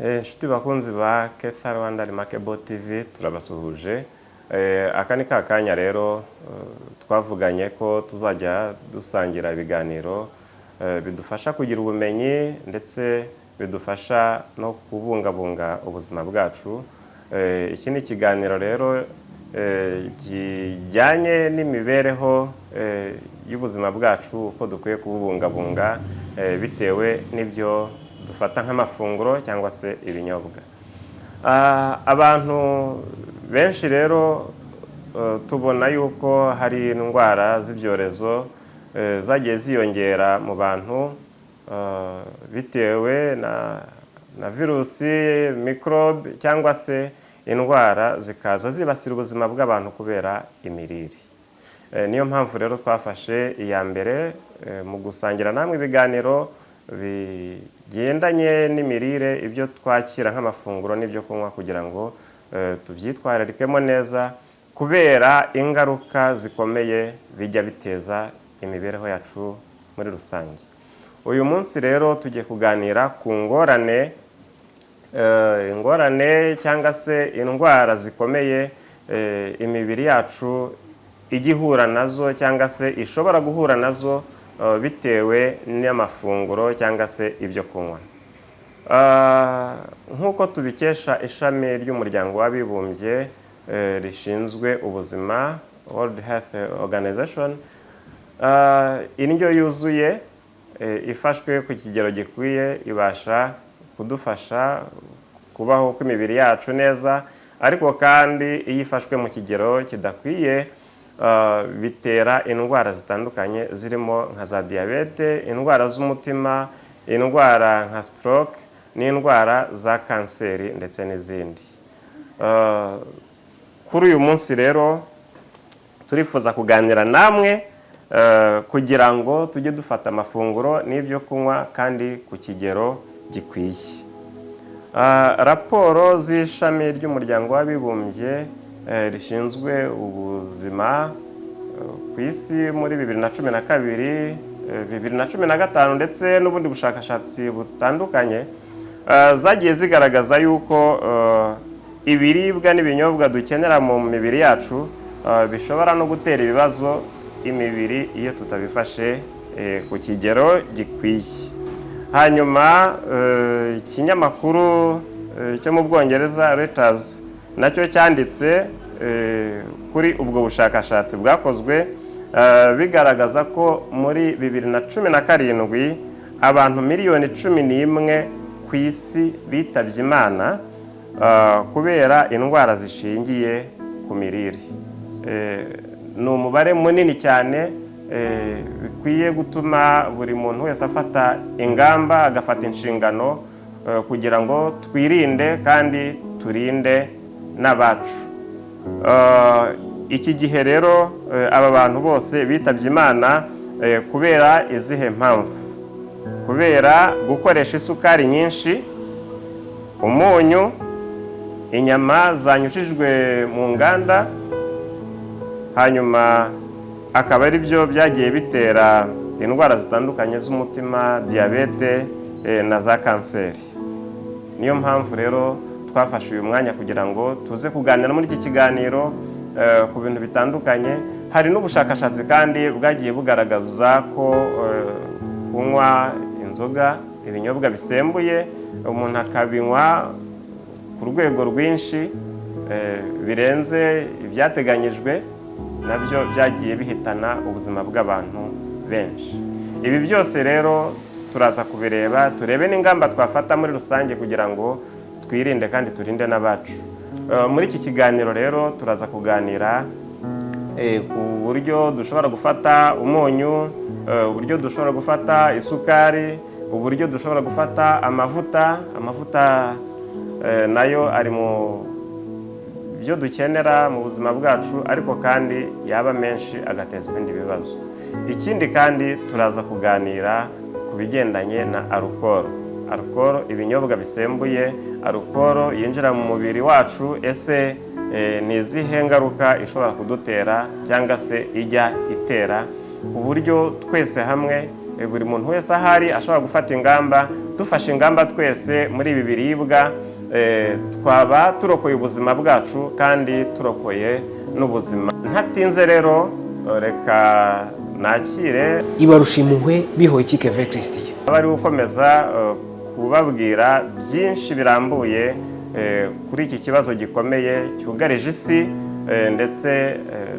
Inshuti bakunzi ba Kefa Rwanda Remarkable TV turabasuhuje. Aka ni kakanya rero twavuganye ko tuzajya dusangira ibiganiro bidufasha kugira ubumenyi ndetse bidufasha no kubungabunga ubuzima bwacu. Iki ni ikiganiro rero kijyanye n'imibereho y'ubuzima bwacu uko dukwiye kubungabunga bitewe n'ibyo dufata nk'amafunguro cyangwa se ibinyobwa. Abantu benshi rero tubona yuko hari indwara z'ibyorezo zagiye ziyongera mu bantu bitewe na virusi, mikorobe cyangwa se indwara zikaza zibasira ubuzima bw'abantu kubera imirire. Niyo mpamvu rero twafashe iya mbere mu gusangira namwe ibiganiro bigendanye n'imirire, ibyo twakira nk'amafunguro n'ibyo kunywa kugira ngo tubyitwararikemo neza kubera ingaruka zikomeye bijya biteza imibereho yacu muri rusange. Uyu munsi rero tugiye kuganira ku ingorane cyangwa se indwara zikomeye imibiri yacu igihura nazo cyangwa se ishobora guhura nazo bitewe n'amafunguro cyangwa se ibyo kunywa. Nk'uko tubikesha ishami ry'umuryango w'abibumbye rishinzwe ubuzima, World Health Organization, indyo yuzuye ifashwe ku kigero gikwiye ibasha kudufasha kubaho kw'imibiri yacu neza, ariko kandi iyo ifashwe mu kigero kidakwiye bitera indwara zitandukanye zirimo nka za diyabete, indwara z'umutima, indwara nka stroke n'indwara za kanseri ndetse n'izindi. Kuri uyu munsi rero turifuza kuganira namwe kugira ngo tujye dufata amafunguro n'ibyo kunywa kandi ku kigero gikwiye. Raporo z'ishami ry'umuryango w'abibumbye rishinzwe ubuzima ku isi muri 2012, 2015 ndetse n'ubundi bushakashatsi butandukanye zagiye zigaragaza yuko ibiribwa n'ibinyobwa dukenera mu mibiri yacu bishobora no gutera ibibazo imibiri iyo tutabifashe ku kigero gikwiye. Hanyuma ikinyamakuru cyo mu Bwongereza Reuters nacyo cyanditse kuri ubwo bushakashatsi bwakozwe bigaragaza ko muri 2017 abantu miliyoni 11 ku isi bitabye Imana kubera indwara zishingiye ku mirire. Ni umubare munini cyane bikwiye gutuma buri muntu wese afata ingamba, agafata inshingano kugira ngo twirinde kandi turinde n'abacu. Iki gihe rero aba bantu bose bitabye Imana kubera izihe mpamvu? Kubera gukoresha isukari nyinshi, umunyu, inyama zanyujijwe mu nganda, hanyuma akaba ari byo byagiye bitera indwara zitandukanye z'umutima, diyabete na za kanseri. Niyo mpamvu rero twafashe uyu mwanya kugira ngo tuze kuganira muri iki kiganiro ku bintu bitandukanye. Hari n'ubushakashatsi kandi bwagiye bugaragaza ko kunywa inzoga, ibinyobwa bisembuye, umuntu akabinywa ku rwego rwinshi birenze ibyateganyijwe, nabyo byagiye bihitana ubuzima bw'abantu benshi. Ibi byose rero turaza kubireba, turebe n'ingamba twafata muri rusange kugira ngo twirinde kandi turinde n'abacu. Muri iki kiganiro rero turaza kuganira ku buryo dushobora gufata umunyu, uburyo dushobora gufata isukari, uburyo dushobora gufata amavuta nayo ari mu byo dukenera mu buzima bwacu, ariko kandi yaba menshi agateza ibindi bibazo. Ikindi kandi turaza kuganira ku bigendanye na alcohol, ibinyobwa bisembuye, alcohol yinjira mu mubiri wacu, ese ni izihe ngaruka ishobora kudutera cyangwa se ijya itera, ku buryo twese hamwe buri muntu wese ahari ashobora gufata ingamba dufashe ingamba twese muri ibi biribwa twaba turokoye ubuzima bwacu kandi turokoye n'ubuzima. Ntatinze rero reka nakire Ibarushimuhwe Bihoyiki Keve Christian abari gukomeza kubabwira byinshi birambuye kuri iki kibazo gikomeye cyugarije isi ndetse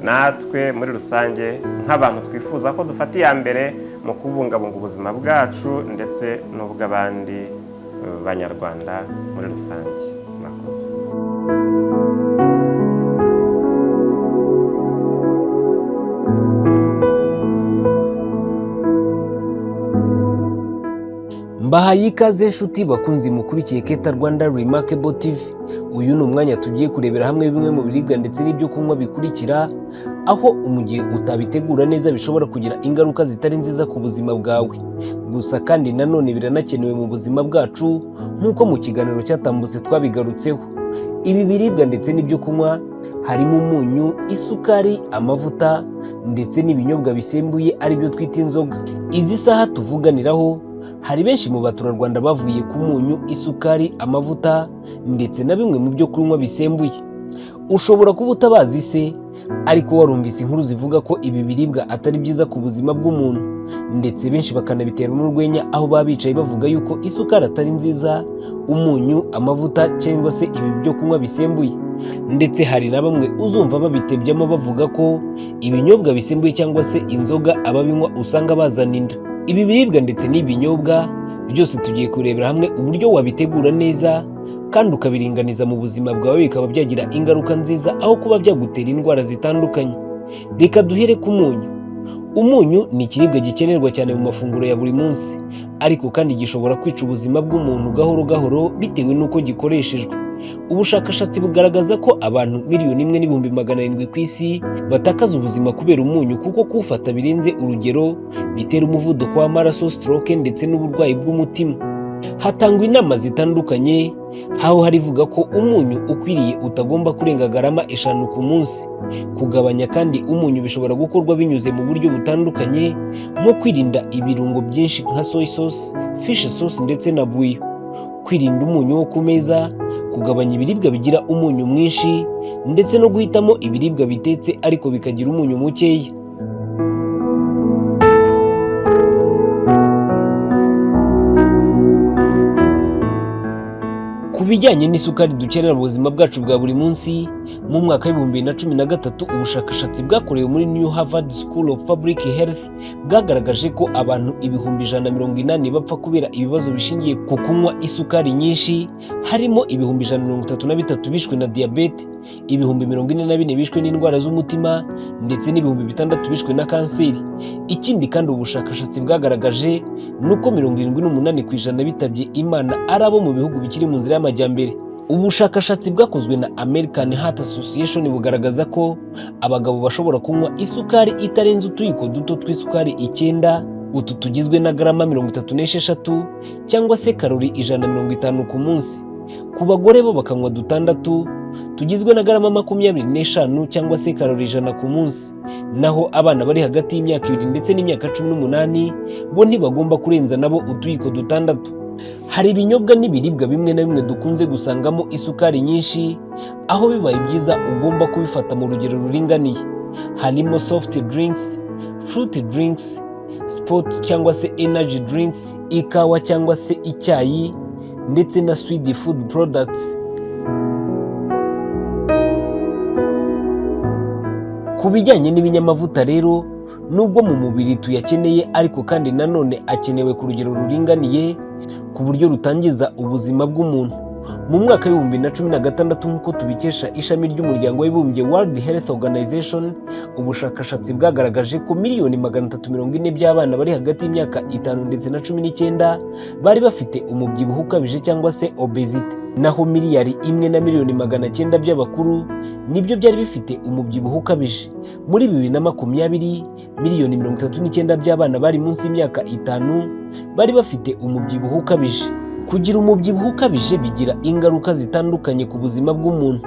natwe muri rusange nk'abantu twifuza ko dufata iya mbere mu kubungabunga ubuzima bwacu ndetse n'ubw'abandi banyarwanda muri rusange. Murakoze. Mbahaye ikaze nshuti bakunzi mukurikiye Keta Rwanda Remarkable TV. Uyu ni umwanya tugiye kurebera hamwe bimwe mu biribwa ndetse n'ibyo kunywa bikurikira, aho mu gihe utabitegura neza bishobora kugira ingaruka zitari nziza ku buzima bwawe. Gusa kandi nanone biranakenewe mu buzima bwacu nk'uko mu kiganiro cyatambutse twabigarutseho. Ibi biribwa ndetse n'ibyo kunywa harimo umunyu, isukari, amavuta ndetse n'ibinyobwa bisembuye ari byo twita inzoga. Izi saha tuvuganiraho hari benshi mu baturarwanda bavuye ku munyu, isukari, amavuta ndetse na bimwe mu byo kunywa bisembuye. Ushobora kuba utabazi se, ariko warumvise inkuru zivuga ko ibi biribwa atari byiza ku buzima bw'umuntu, ndetse benshi bakanabitera n'urwenya aho baba bicaye bavuga yuko isukari atari nziza, umunyu, amavuta cyangwa se ibi byo kunywa bisembuye. Ndetse hari na bamwe uzumva babitebyamo bavuga ko ibinyobwa bisembuye cyangwa se inzoga ababinywa usanga bazana inda. Ibi biribwa ndetse n'ibinyobwa byose tugiye kurebera hamwe uburyo wabitegura neza kandi ukabiringaniza mu buzima bwawe bikaba byagira ingaruka nziza aho kuba byagutera indwara zitandukanye. Reka duhere ku munyu. Umunyu ni ikiribwa gikenerwa cyane mu mafunguro ya buri munsi, ariko kandi gishobora kwica ubuzima bw'umuntu gahoro gahoro bitewe n'uko gikoreshejwe. Ubushakashatsi bugaragaza ko abantu 1,700,000 ku isi batakaza ubuzima kubera umunyu, kuko kuwufata birenze urugero bitera umuvuduko w'amaraso, stroke ndetse n'uburwayi bw'umutima. Hatangwa inama zitandukanye aho harivuga ko umunyu ukwiriye utagomba kurenga garama 5 ku munsi. Kugabanya kandi umunyu bishobora gukorwa binyuze mu buryo butandukanye, nko kwirinda ibirungo byinshi nka soy sauce, fish sauce ndetse na bouillon. Kwirinda umunyu wo ku meza, kugabanya ibiribwa bigira umunyu mwinshi ndetse no guhitamo ibiribwa bitetse ariko bikagira umunyu mukeya. Ku bijyanye n'isukari dukenera mu buzima bwacu bwa buri munsi, mu mwaka wa 2013 ubushakashatsi bwakorewe muri New Harvard School of Public Health bwagaragaje ko abantu 180 bapfa kubera ibibazo bishingiye ku kunywa isukari nyinshi, harimo 133 bishwe na diabete, 44 bishwe n'indwara z'umutima ndetse n'600 bishwe na kanseri. Ikindi kandi ubushakashatsi bwagaragaje nuko 78% bitabye Imana ari abo mu bihugu bikiri mu nzira y'amajyambere. Ubushakashatsi bwakozwe na American Heart Association bugaragaza ko abagabo bashobora kunywa isukari itarenze utuyiko duto tw'isukari 9, utu tugizwe na grama 36 cyangwa se kalori 150 ku munsi. Ku bagore bo bakanywa 6 tugizwe na grama 25 cyangwa se kalori 100 ku munsi. Naho abana bari hagati y'imyaka 2 ndetse n'imyaka 18 bo ntibagomba kurenza nabo utuyiko 6. Hari ibinyobwa n'ibiribwa bimwe na bimwe dukunze gusangamo isukari nyinshi, aho bibaye byiza ugomba kubifata mu rugero ruringaniye. Harimo soft drinks, fruit drinks, sport cyangwa se energy drinks, ikawa cyangwa se icyayi ndetse na sweet food products. Ku bijyanye n'ibinyamavuta rero, nubwo mu mubiri tuyakeneye ariko kandi nanone akenewe ku rugero ruringaniye ku buryo rutangiza ubuzima bw'umuntu. Mu mwaka wa 2016 nk'uko tubikesha ishami ry'umuryango w'abibumbye World Health Organization, ubushakashatsi bwagaragaje ko 340,000 by'abana bari hagati y'imyaka 5 ndetse na 19 bari bafite umubyibuho ukabije cyangwa se obesity. Naho 1,900,000 by'abakuru nibyo byari bifite umubyibuho ukabije. Muri 2020 1,039,000 by'abana bari munsi y'imyaka 5 bari bafite umubyibuho ukabije. Kugira umubyibuho ukabije bigira ingaruka zitandukanye ku buzima bw'umuntu.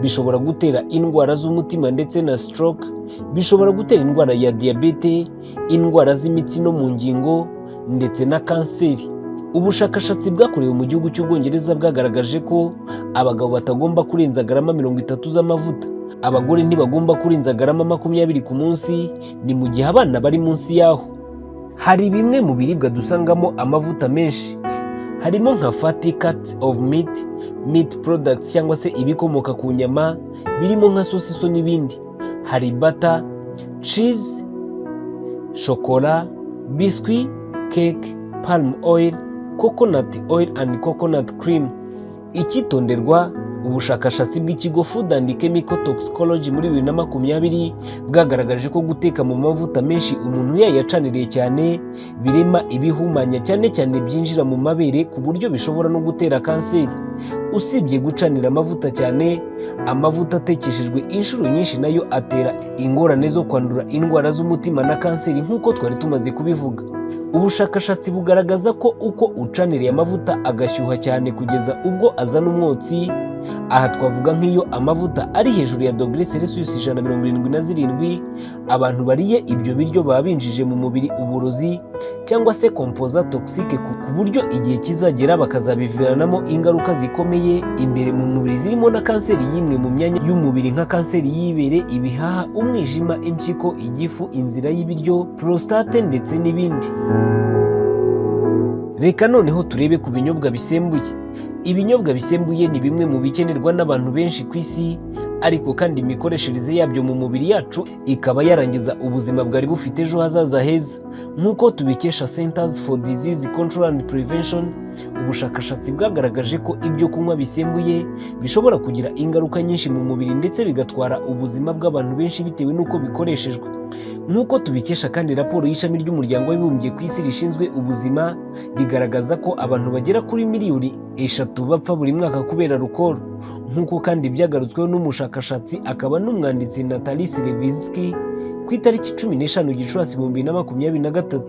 Bishobora gutera indwara z'umutima ndetse na stroke, bishobora gutera indwara ya diabete, indwara z'imitsi no mu ngingo ndetse na kanseri. Ubushakashatsi bwakorewe mu gihugu cy'Ubwongereza bwagaragaje ko abagabo batagomba kurenza garama 30 z'amavuta, abagore ntibagomba kurenza garama 20 ku munsi, ni mu gihe abana bari munsi yaho. Hari bimwe mu biribwa dusangamo amavuta menshi, harimo nka fatty cuts of meat products cyangwa se ibikomoka ku nyama birimo nka sosiso n'ibindi. Hari butter, cheese, shokora, biscuit, cake, palm oil, coconut oil and coconut cream. Icyitonderwa, ubushakashatsi bw'ikigo Food and Chemical Toxicology muri 2020 bwagaragaje ko guteka mu mavuta menshi umuntu yayacaniriye cyane birema ibihumanya cyane cyane byinjira mu mabere ku buryo bishobora no gutera kanseri. Usibye gucanira amavuta cyane, amavuta atekeshejwe inshuro nyinshi nayo atera ingorane zo kwandura indwara z'umutima na kanseri nk'uko twari tumaze kubivuga. Ubushakashatsi bugaragaza ko uko ucaniriye amavuta agashyuha cyane kugeza ubwo azana umwotsi, aha twavuga nk'iyo amavuta ari hejuru ya °C 177, abantu bariye ibyo biryo baba binjije mu mubiri uburozi cyangwa se composant toxique ku buryo igihe kizagera bakazabiviranamo ingaruka zikomeye imbere mu mubiri zirimo na kanseri y'imwe mu myanya y'umubiri nka kanseri y'ibere, ibihaha, umwijima, impyiko, igifu, inzira y'ibiryo, prostate ndetse n'ibindi. Reka noneho turebe ku binyobwa bisembuye. Ibinyobwa bisembuye ni bimwe mu bikenerwa n'abantu benshi ku isi, ariko kandi imikoreshereze yabyo mu mubiri yacu ikaba yarangiza ubuzima bwari bufite ejo hazaza heza. Nk'uko tubikesha Centers for Disease Control and Prevention, ubushakashatsi bwagaragaje ko ibyo kunywa bisembuye bishobora kugira ingaruka nyinshi mu mubiri ndetse bigatwara ubuzima bw'abantu benshi bitewe n'uko bikoreshejwe. Nk'uko tubikesha kandi raporo y'ishami ry'umuryango w'abibumbye ku isi rishinzwe ubuzima, rigaragaza ko abantu bagera kuri miliyoni 3 bapfa buri mwaka kubera alcohol. Nk'uko kandi byagarutsweho n'umushakashatsi akaba n'umwanditsi Natalie Levinsky ku itariki 15 Gicurasi 2023.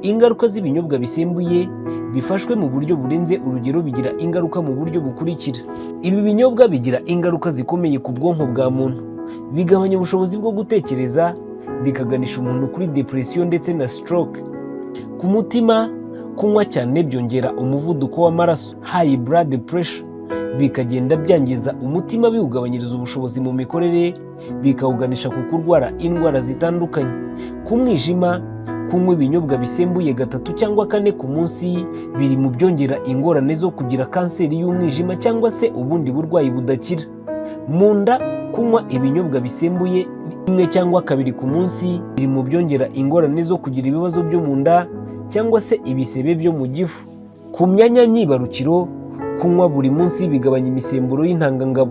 Ingaruka z'ibinyobwa bisembuye bifashwe mu buryo burenze urugero bigira ingaruka mu buryo bukurikira. Ibi binyobwa bigira ingaruka zikomeye ku bwonko bwa muntu, bigabanya ubushobozi bwo gutekereza, bikaganisha umuntu kuri depression ndetse na stroke. Ku mutima, kunywa cyane byongera umuvuduko w'amaraso, high blood pressure, bikagenda byangiza umutima biwugabanyiriza ubushobozi mu mikorere, bikawuganisha ku kurwara indwara zitandukanye. Ku mwijima, kunywa ibinyobwa bisembuye 3 cyangwa 4 ku munsi biri mu byongera ingorane zo kugira kanseri y'umwijima cyangwa se ubundi burwayi budakira. Mu nda, kunywa ibinyobwa bisembuye 1 cyangwa 2 ku munsi biri mu byongera ingorane zo kugira ibibazo byo mu nda cyangwa se ibisebe byo mu gifu. Ku myanya myibarukiro, kunywa buri munsi bigabanya imisemburo y'intangangabo.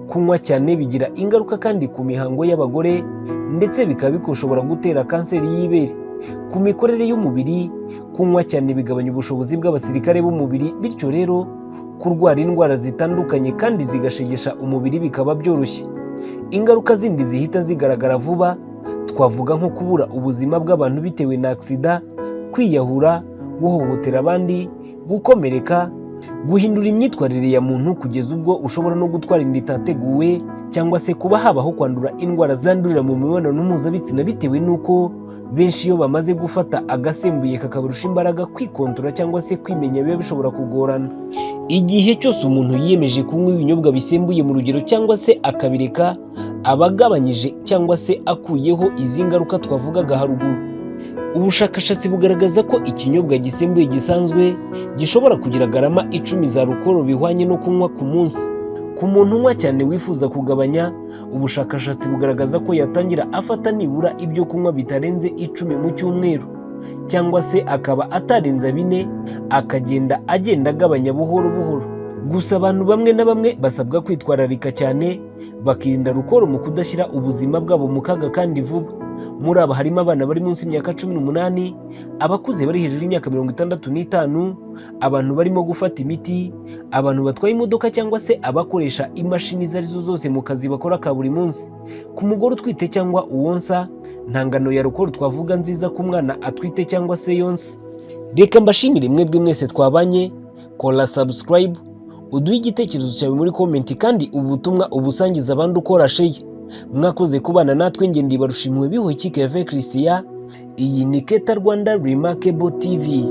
Kunywa cyane bigira ingaruka kandi ku mihango y'abagore ndetse bikaba bishobora gutera kanseri y'ibere. Ku mikorere y'umubiri, kunywa cyane bigabanya ubushobozi bw'abasirikare b'umubiri, bityo rero kurwara indwara zitandukanye kandi zigashegesha umubiri bikaba byoroshye. Ingaruka zindi zihita zigaragara vuba twavuga nko kubura ubuzima bw'abantu bitewe na aksida, kwiyahura, guhohotera abandi, gukomereka, guhindura imyitwarire ya muntu kugeza ubwo ushobora no gutwara inda itateguwe, cyangwa se kuba habaho kwandura indwara zandurira mu mibonano mpuzabitsina bitewe n'uko benshi iyo bamaze gufata agasembuye kakabarusha imbaraga kwikontora cyangwa se kwimenya biba bishobora kugorana. Igihe cyose umuntu yiyemeje kunywa ibinyobwa bisembuye mu rugero cyangwa se akabireka, aba agabanyije cyangwa se akuyeho izi ngaruka twavugaga haruguru. Ubushakashatsi bugaragaza ko ikinyobwa gisembuye gisanzwe gishobora kugira garama 10 za alcohol bihwanye no kunywa ku munsi. Ku muntu unywa cyane wifuza kugabanya, ubushakashatsi bugaragaza ko yatangira afata nibura ibyo kunywa bitarenze 10 mu cyumweru, cyangwa se akaba atarenza 4, akagenda agabanya buhoro buhoro. Gusa abantu bamwe na bamwe basabwa kwitwararika cyane, bakirinda alcohol mu kudashyira ubuzima bwabo mu kaga kandi vuba. Muri aba harimo abana bari munsi y'imyaka 18, abakuze bari hejuru y'imyaka 65, abantu barimo gufata imiti, abantu batwaye imodoka cyangwa se abakoresha imashini zarizo zose mu kazi bakora ka buri munsi. Ku mugore utwite cyangwa uwonsa, nta ngano ya alcohol twavuga nziza ku mwana atwite cyangwa se yonsa. Reka mbashimire mwebwe mwese twabanye, kora subscribe, uduhe igitekerezo cyawe muri comment kandi ubutumwa ubusangiza abandi ukora share. Mwakoze kubana natwe, nge ndibarushimwe biho Keve Christian. Iyi ni Keta Rwanda Remarkable TV.